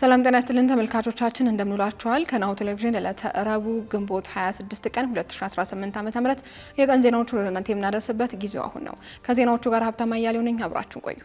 ሰላም ጤና ይስጥልን ተመልካቾቻችን እንደምንላችኋል። ከናሁ ቴሌቪዥን ለዕለተ ረቡዕ ግንቦት 26 ቀን 2018 ዓ.ም የቀን ዜናዎች ወደ እናንተ የምናደርስበት ጊዜው አሁን ነው። ከዜናዎቹ ጋር ሀብታማ አያሌው ነኝ። አብራችሁን ቆዩ።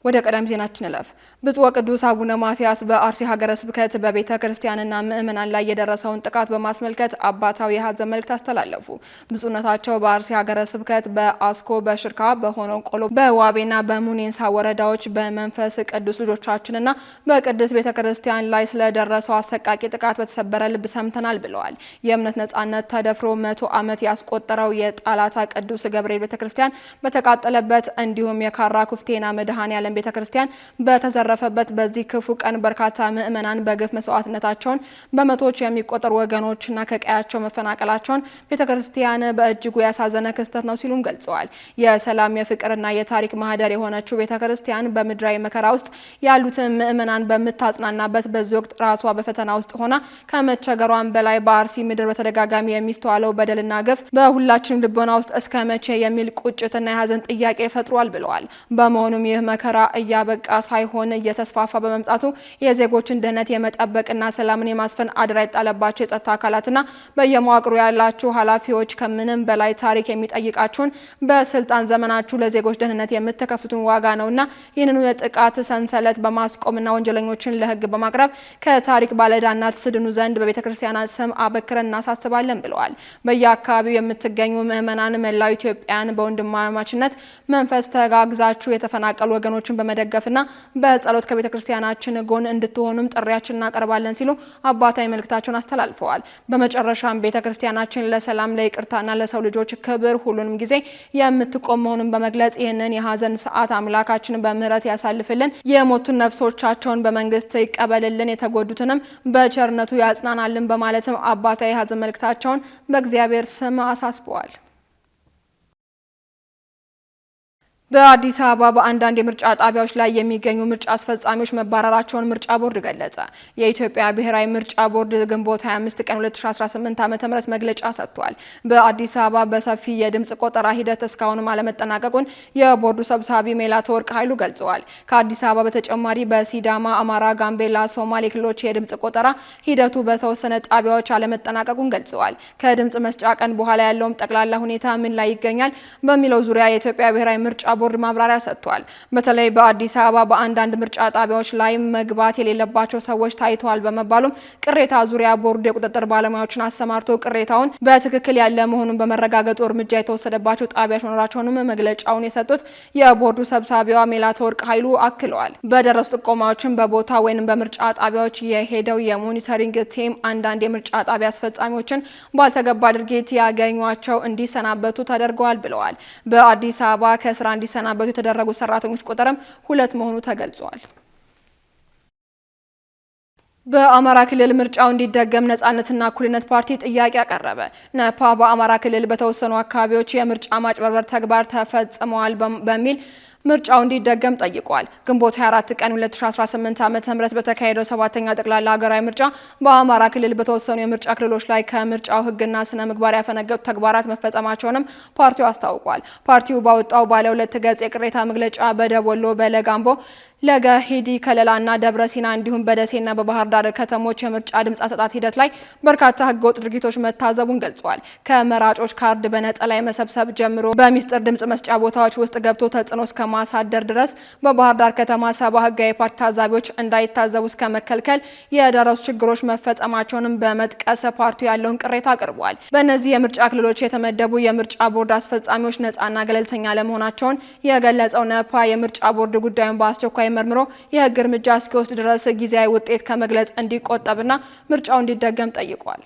ወደ ቀዳሚ ዜናችን እለፍ። ብፁዕ ወቅዱስ አቡነ ማትያስ በአርሲ ሀገረ ስብከት በቤተ ክርስቲያንና ምእመናን ላይ የደረሰውን ጥቃት በማስመልከት አባታዊ የሐዘን መልእክት አስተላለፉ። ብፁዕነታቸው በአርሲ ሀገረ ስብከት በአስኮ፣ በሽርካ፣ በሆኖቆሎ፣ በዋቤና በሙኔንሳ ወረዳዎች በመንፈስ ቅዱስ ልጆቻችንና በቅድስት ቤተ ክርስቲያን ላይ ስለደረሰው አሰቃቂ ጥቃት በተሰበረ ልብ ሰምተናል ብለዋል። የእምነት ነጻነት ተደፍሮ 100 ዓመት ያስቆጠረው የጣላታ ቅዱስ ገብርኤል ቤተ ክርስቲያን በተቃጠለበት እንዲሁም የካራ ኩፍቴና መድኃኔዓለም ቤተ ክርስቲያን በተዘረፈበት በዚህ ክፉ ቀን በርካታ ምእመናን በግፍ መስዋዕትነታቸውን በመቶዎች የሚቆጠሩ ወገኖችና ከቀያቸው መፈናቀላቸውን ቤተ ክርስቲያን በእጅጉ ያሳዘነ ክስተት ነው ሲሉም ገልጸዋል። የሰላም የፍቅርና የታሪክ ማህደር የሆነችው ቤተ ክርስቲያን በምድራዊ መከራ ውስጥ ያሉትን ምእመናን በምታጽናናበት በዚህ ወቅት ራሷ በፈተና ውስጥ ሆና ከመቸገሯን በላይ በአርሲ ምድር በተደጋጋሚ የሚስተዋለው በደልና ግፍ በሁላችንም ልቦና ውስጥ እስከ መቼ የሚል ቁጭትና የሀዘን ጥያቄ ፈጥሯል ብለዋል። በመሆኑም ይህ መከራ እያበቃ ሳይሆን እየተስፋፋ በመምጣቱ የዜጎችን ደህንነት የመጠበቅና ሰላምን የማስፈን አደራ የጣለባቸው የጸጥታ አካላትና በየመዋቅሩ ያላችሁ ኃላፊዎች ከምንም በላይ ታሪክ የሚጠይቃችሁን በስልጣን ዘመናችሁ ለዜጎች ደህንነት የምትከፍቱን ዋጋ ነውና ይህንኑ የጥቃት ሰንሰለት በማስቆምና ወንጀለኞችን ለሕግ በማቅረብ ከታሪክ ባለዕዳነት ትድኑ ዘንድ በቤተክርስቲያናት ስም አበክረን እናሳስባለን ብለዋል። በየአካባቢው የምትገኙ ምእመናን መላው ኢትዮጵያን በወንድማማችነት መንፈስ ተጋግዛችሁ የተፈናቀሉ ወገኖችን በመደገፍና በጸሎት ከቤተ ክርስቲያናችን ጎን እንድትሆኑም ጥሪያችንን እናቀርባለን ሲሉ አባታዊ መልእክታቸውን አስተላልፈዋል። በመጨረሻም ቤተ ክርስቲያናችን ለሰላም፣ ለይቅርታና ለሰው ልጆች ክብር ሁሉንም ጊዜ የምትቆም መሆኑን በመግለጽ ይህንን የሀዘን ሰዓት አምላካችን በምህረት ያሳልፍልን፣ የሞቱን ነፍሶቻቸውን በመንግስት ይቀበልልን፣ የተጎዱትንም በቸርነቱ ያጽናናልን በማለትም አባታዊ የሀዘን መልእክታቸውን በእግዚአብሔር ስም አሳስበዋል። በአዲስ አበባ በአንዳንድ የምርጫ ጣቢያዎች ላይ የሚገኙ ምርጫ አስፈጻሚዎች መባረራቸውን ምርጫ ቦርድ ገለጸ። የኢትዮጵያ ብሔራዊ ምርጫ ቦርድ ግንቦት 25 ቀን 2018 ዓ.ም መግለጫ ሰጥቷል። በአዲስ አበባ በሰፊ የድምጽ ቆጠራ ሂደት እስካሁንም አለመጠናቀቁን የቦርዱ ሰብሳቢ ሜላትወርቅ ኃይሉ ገልጸዋል። ከአዲስ አበባ በተጨማሪ በሲዳማ፣ አማራ፣ ጋምቤላ፣ ሶማሌ ክልሎች የድምጽ ቆጠራ ሂደቱ በተወሰነ ጣቢያዎች አለመጠናቀቁን ገልጸዋል። ከድምጽ መስጫ ቀን በኋላ ያለውም ጠቅላላ ሁኔታ ምን ላይ ይገኛል በሚለው ዙሪያ የኢትዮጵያ ብሔራዊ ምርጫ ቦርድ ማብራሪያ ሰጥቷል። በተለይ በአዲስ አበባ በአንዳንድ ምርጫ ጣቢያዎች ላይ መግባት የሌለባቸው ሰዎች ታይተዋል በመባሉም ቅሬታ ዙሪያ ቦርዱ የቁጥጥር ባለሙያዎችን አሰማርቶ ቅሬታውን በትክክል ያለ መሆኑን በመረጋገጡ እርምጃ የተወሰደባቸው ጣቢያዎች መኖራቸውንም መግለጫውን የሰጡት የቦርዱ ሰብሳቢዋ ሜላትወርቅ ኃይሉ አክለዋል። በደረሱ ጥቆማዎችን በቦታ ወይም በምርጫ ጣቢያዎች የሄደው የሞኒተሪንግ ቲም አንዳንድ የምርጫ ጣቢያ አስፈጻሚዎችን ባልተገባ ድርጊት ያገኟቸው እንዲሰናበቱ ተደርገዋል ብለዋል። በአዲስ አበባ ከስራ እንዲሰናበቱ የተደረጉ ሰራተኞች ቁጥርም 2 መሆኑ ተገልጿል። በአማራ ክልል ምርጫው እንዲደገም ነጻነትና እኩልነት ፓርቲ ጥያቄ አቀረበ። ነፓ በአማራ ክልል በተወሰኑ አካባቢዎች የምርጫ ማጭበርበር ተግባር ተፈጽመዋል በሚል ምርጫው እንዲደገም ጠይቋል። ግንቦት 24 ቀን 2018 ዓ.ም በተካሄደው 7ኛ ጠቅላላ ሀገራዊ ምርጫ በአማራ ክልል በተወሰኑ የምርጫ ክልሎች ላይ ከምርጫው ሕግና ስነ ምግባር ያፈነገጡ ተግባራት መፈጸማቸውንም ፓርቲው አስታውቋል። ፓርቲው ባወጣው ባለ 2 ገጽ የቅሬታ መግለጫ በደቡብ ወሎ፣ በለጋምቦ፣ ለገሂዲ፣ ከለላና ደብረ ሲና እንዲሁም በደሴና በባህር ዳር ከተሞች የምርጫ ድምጽ አሰጣጥ ሂደት ላይ በርካታ ህገወጥ ድርጊቶች መታዘቡን ገልጿል። ከመራጮች ካርድ በነጠላ መሰብሰብ ጀምሮ በሚስጥር ድምጽ መስጫ ቦታዎች ውስጥ ገብቶ ተጽዕኖ እስከ ማሳደር ድረስ በባህር ዳር ከተማ 70 ህጋዊ ፓርቲ ታዛቢዎች እንዳይታዘቡ እስከ መከልከል የደረሱ ችግሮች መፈጸማቸውንም በመጥቀስ ፓርቲው ያለውን ቅሬታ አቅርቧል። በእነዚህ የምርጫ ክልሎች የተመደቡ የምርጫ ቦርድ አስፈጻሚዎች ነጻና ገለልተኛ ለመሆናቸውን የገለጸው ነፓ የምርጫ ቦርድ ጉዳዩን በአስቸኳይ መርምሮ የህግ እርምጃ እስኪወስድ ድረስ ጊዜያዊ ውጤት ከመግለጽ እንዲቆጠብና ምርጫው እንዲደገም ጠይቋል።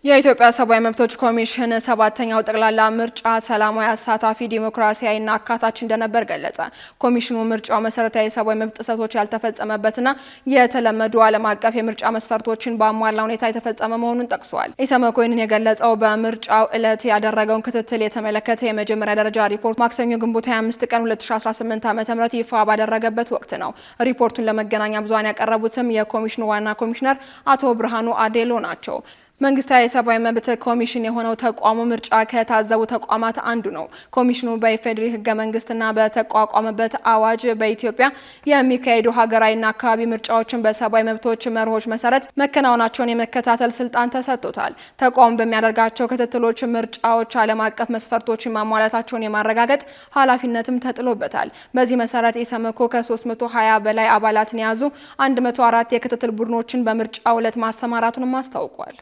የኢትዮጵያ ሰብአዊ መብቶች ኮሚሽን 7ኛው ጠቅላላ ምርጫ ሰላማዊ፣ አሳታፊ፣ ዲሞክራሲያዊና አካታች እንደነበር ገለጸ። ኮሚሽኑ ምርጫው መሰረታዊ የሰብአዊ መብት ጥሰቶች ያልተፈጸመበትና የተለመዱ ዓለም አቀፍ የምርጫ መስፈርቶችን በአሟላ ሁኔታ የተፈጸመ መሆኑን ጠቅሷል። ኢሰመኮ ይህንን የገለጸው በምርጫው ዕለት ያደረገውን ክትትል የተመለከተ የመጀመሪያ ደረጃ ሪፖርት ማክሰኞ ግንቦት 25 ቀን 2018 ዓ.ም ይፋ ባደረገበት ወቅት ነው። ሪፖርቱን ለመገናኛ ብዙሃን ያቀረቡትም የኮሚሽኑ ዋና ኮሚሽነር አቶ ብርሃኑ አዴሎ ናቸው። መንግስታዊ የሰብአዊ መብት ኮሚሽን የሆነው ተቋሙ ምርጫ ከታዘቡ ተቋማት አንዱ ነው። ኮሚሽኑ በኢፌዴሪ ህገ መንግስትና በተቋቋመበት አዋጅ በኢትዮጵያ የሚካሄዱ ሀገራዊና አካባቢ ምርጫዎችን በሰብአዊ መብቶች መርሆች መሰረት መከናወናቸውን የመከታተል ስልጣን ተሰጥቶታል። ተቋሙ በሚያደርጋቸው ክትትሎች ምርጫዎች ዓለም አቀፍ መስፈርቶችን ማሟላታቸውን የማረጋገጥ ኃላፊነትም ተጥሎበታል። በዚህ መሰረት ኢሰመኮ ከ320 በላይ አባላትን የያዙ 104 የክትትል ቡድኖችን በምርጫው ዕለት ማሰማራቱንም አስታውቋል።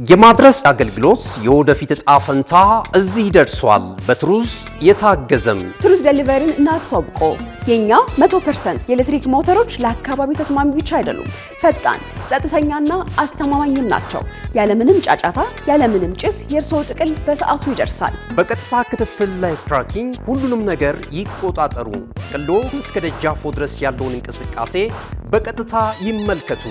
የማድረስ አገልግሎት የወደፊት ዕጣ ፈንታ እዚህ ደርሷል። በትሩዝ የታገዘም ትሩዝ ዴሊቨሪን እናስተዋውቆ። የኛ 100% የኤሌክትሪክ ሞተሮች ለአካባቢ ተስማሚ ብቻ አይደሉም፣ ፈጣን፣ ጸጥተኛና አስተማማኝም ናቸው። ያለምንም ጫጫታ፣ ያለምንም ጭስ የእርስዎ ጥቅል በሰዓቱ ይደርሳል። በቀጥታ ክትትል ላይፍ ትራኪንግ ሁሉንም ነገር ይቆጣጠሩ። ጥቅሎ እስከ ደጃፎ ድረስ ያለውን እንቅስቃሴ በቀጥታ ይመልከቱ።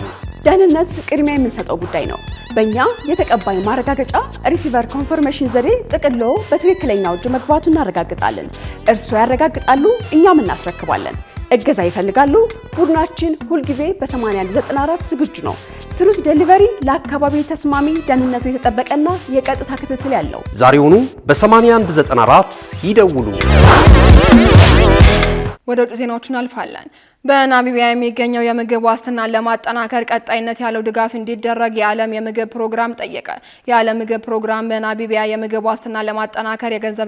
ደህንነት ቅድሚያ የምንሰጠው ጉዳይ ነው። በእኛ የተቀባይ ማረጋገጫ ሪሲቨር ኮንፈርሜሽን ዘዴ ጥቅሎ በትክክለኛው እጅ መግባቱን እናረጋግጣለን። እርስዎ ያረጋግጣሉ፣ እኛም እናስረክባለን። እገዛ ይፈልጋሉ? ቡድናችን ሁልጊዜ በ8194 ዝግጁ ነው። ትሩዝ ዴሊቨሪ ለአካባቢ ተስማሚ፣ ደህንነቱ የተጠበቀና የቀጥታ ክትትል ያለው። ዛሬውኑ በ8194 ይደውሉ። ወደ ውጭ ዜናዎች እናልፋለን። በናሚቢያ የሚገኘው የምግብ ዋስትናን ለማጠናከር ቀጣይነት ያለው ድጋፍ እንዲደረግ የዓለም የምግብ ፕሮግራም ጠየቀ። የዓለም ምግብ ፕሮግራም በናሚቢያ የምግብ ዋስትናን ለማጠናከር የገንዘብ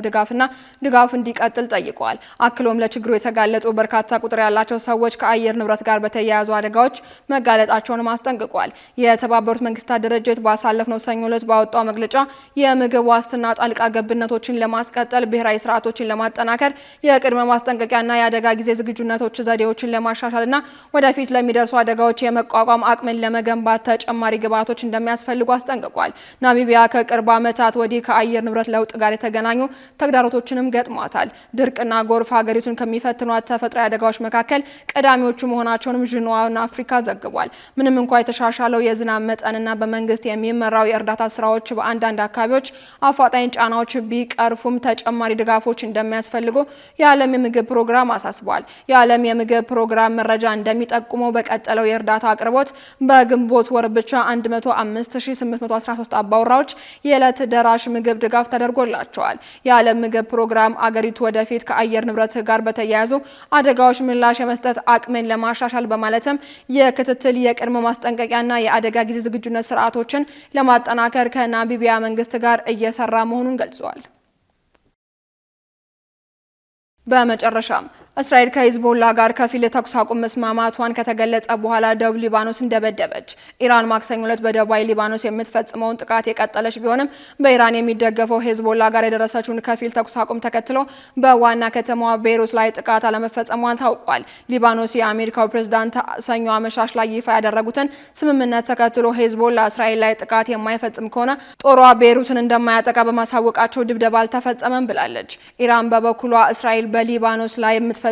ድጋፍ እንዲቀጥል ጠይቋል። አክሎም ለችግሩ የተጋለጡ በርካታ ቁጥር ያላቸው ሰዎች ከአየር ንብረት ጋር በተያያዙ አደጋዎች መጋለጣቸውን አስጠንቅቋል። የተባበሩት መንግስታት ድርጅት ባሳለፍነው ሰኞ ዕለት ባወጣው መግለጫ የምግብ ዋስትና ጣልቃ ገብነቶችን ለማስቀጠል፣ ብሔራዊ ስርዓቶችን ለማጠናከር፣ የቅድመ ማስጠንቀቂያና የአደጋ ጊዜ ዝግጁነቶች ዘዴዎችን ለማሻሻልና ወደፊት ለሚደርሱ አደጋዎች የመቋቋም አቅምን ለመገንባት ተጨማሪ ግብዓቶች እንደሚያስፈልጉ አስጠንቅቋል። ናሚቢያ ከቅርብ ዓመታት ወዲህ ከአየር ንብረት ለውጥ ጋር የተገናኙ ተግዳሮቶችንም ገጥሟታል። ድርቅና ጎርፍ ሀገሪቱን ከሚፈትኗት ተፈጥሯዊ አደጋዎች መካከል ቀዳሚዎቹ መሆናቸውንም ዥንዋና አፍሪካ ዘግቧል። ምንም እንኳ የተሻሻለው የዝናብ መጠንና በመንግስት የሚመራው የእርዳታ ስራዎች በአንዳንድ አካባቢዎች አፋጣኝ ጫናዎች ቢቀርፉም ተጨማሪ ድጋፎች እንደሚያስፈልጉ የዓለም የምግብ ፕሮግራም አሳስቧል። የዓለም የምግብ ፕሮግራም መረጃ እንደሚጠቁመው በቀጠለው የእርዳታ አቅርቦት በግንቦት ወር ብቻ 105813 አባወራዎች የዕለት ደራሽ ምግብ ድጋፍ ተደርጎላቸዋል። የዓለም ምግብ ፕሮግራም አገሪቱ ወደፊት ከአየር ንብረት ጋር በተያያዙ አደጋዎች ምላሽ የመስጠት አቅምን ለማሻሻል በማለትም የክትትል፣ የቅድመ ማስጠንቀቂያና የአደጋ ጊዜ ዝግጁነት ስርዓቶችን ለማጠናከር ከናሚቢያ መንግስት ጋር እየሰራ መሆኑን ገልጿል። በመጨረሻም እስራኤል ከሂዝቦላ ጋር ከፊል የተኩስ አቁም መስማማቷን ከተገለጸ በኋላ ደቡብ ሊባኖስ እንደበደበች። ኢራን ማክሰኞ ዕለት በደቡባዊ ሊባኖስ የምትፈጽመውን ጥቃት የቀጠለች ቢሆንም በኢራን የሚደገፈው ሂዝቦላ ጋር የደረሰችውን ከፊል ተኩስ አቁም ተከትሎ በዋና ከተማዋ ቤይሩት ላይ ጥቃት አለመፈጸሟን ታውቋል። ሊባኖስ የአሜሪካው ፕሬዝዳንት ሰኞ አመሻሽ ላይ ይፋ ያደረጉትን ስምምነት ተከትሎ ሂዝቦላ እስራኤል ላይ ጥቃት የማይፈጽም ከሆነ ጦሯ ቤይሩትን እንደማያጠቃ በማሳወቃቸው ድብደባ አልተፈጸመም ብላለች። ኢራን በበኩሏ እስራኤል በሊባኖስ ላይ የምትፈጽመውን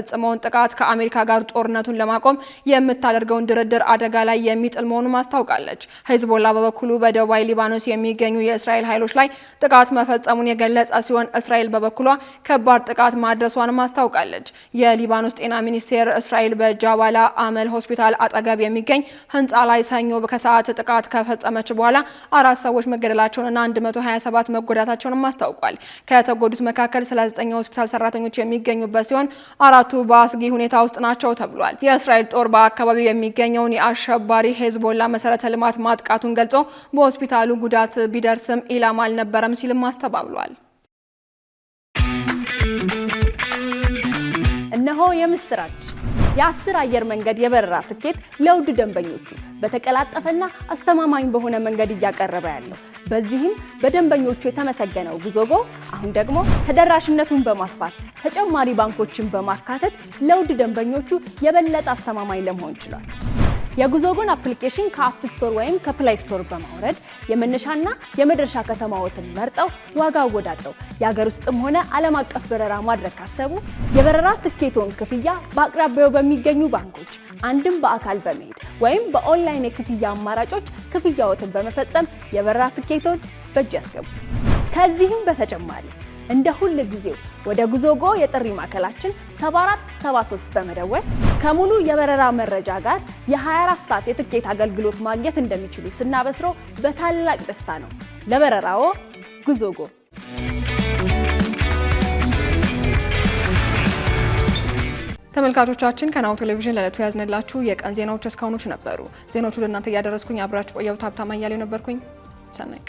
ጥቃት ከአሜሪካ ጋር ጦርነቱን ለማቆም የምታደርገውን ድርድር አደጋ ላይ የሚጥል መሆኑን አስታውቃለች። ሂዝቦላ በበኩሉ በደቡባዊ ሊባኖስ የሚገኙ የእስራኤል ኃይሎች ላይ ጥቃት መፈጸሙን የገለጸ ሲሆን እስራኤል በበኩሏ ከባድ ጥቃት ማድረሷንም አስታውቃለች። የሊባኖስ ጤና ሚኒስቴር እስራኤል በጃባላ አመል ሆስፒታል አጠገብ የሚገኝ ህንፃ ላይ ሰኞ ከሰዓት ጥቃት ከፈጸመች በኋላ 4 ሰዎች መገደላቸውንና 127 መጎዳታቸውንም አስታውቋል። ከተጎዱት መካከል 39 ሆስፒታል ሰራተኞች የሚገኙበት ሲሆን 4ቱ በአስጊ ሁኔታ ውስጥ ናቸው ተብሏል። የእስራኤል ጦር በአካባቢው የሚገኘውን የአሸባሪ ሂዝቦላ መሰረተ ልማት ማጥቃቱን ገልጾ በሆስፒታሉ ጉዳት ቢደርስም ኢላማ አልነበረም ሲልም አስተባብሏል። እነሆ የምስራች! የ10 አየር መንገድ የበረራ ትኬት ለውድ ደንበኞቹ በተቀላጠፈና አስተማማኝ በሆነ መንገድ እያቀረበ ያለው። በዚህም በደንበኞቹ የተመሰገነው ጉዞጎ አሁን ደግሞ ተደራሽነቱን በማስፋት ተጨማሪ ባንኮችን በማካተት ለውድ ደንበኞቹ የበለጠ አስተማማኝ ለመሆን ችሏል። የጉዞጎን አፕሊኬሽን ከአፕ ስቶር ወይም ከፕላይ ስቶር በማውረድ የመነሻና የመድረሻ ከተማዎትን መርጠው ዋጋ አወዳድረው የሀገር ውስጥም ሆነ ዓለም አቀፍ በረራ ማድረግ ካሰቡ የበረራ ትኬቶን ክፍያ በአቅራቢያው በሚገኙ ባንኮች አንድም በአካል በመሄድ ወይም በኦንላይን የክፍያ አማራጮች ክፍያዎትን በመፈጸም የበረራ ትኬቶን በእጅ ያስገቡ። ከዚህም በተጨማሪ እንደ ሁል ጊዜው ወደ ጉዞጎ የጥሪ ማዕከላችን 7473 በመደወል ከሙሉ የበረራ መረጃ ጋር የ24 ሰዓት የትኬት አገልግሎት ማግኘት እንደሚችሉ ስናበስሮ በታላቅ ደስታ ነው። ለበረራዎ ጉዞጎ። ተመልካቾቻችን ከናሁ ቴሌቪዥን ለዕለቱ ያዝነላችሁ የቀን ዜናዎች እስካሁኖች ነበሩ። ዜናዎቹ ወደ እናንተ እያደረስኩኝ አብራችሁ ቆየሁት። ሀብታማ እያሌው ነበርኩኝ። ሰነቀ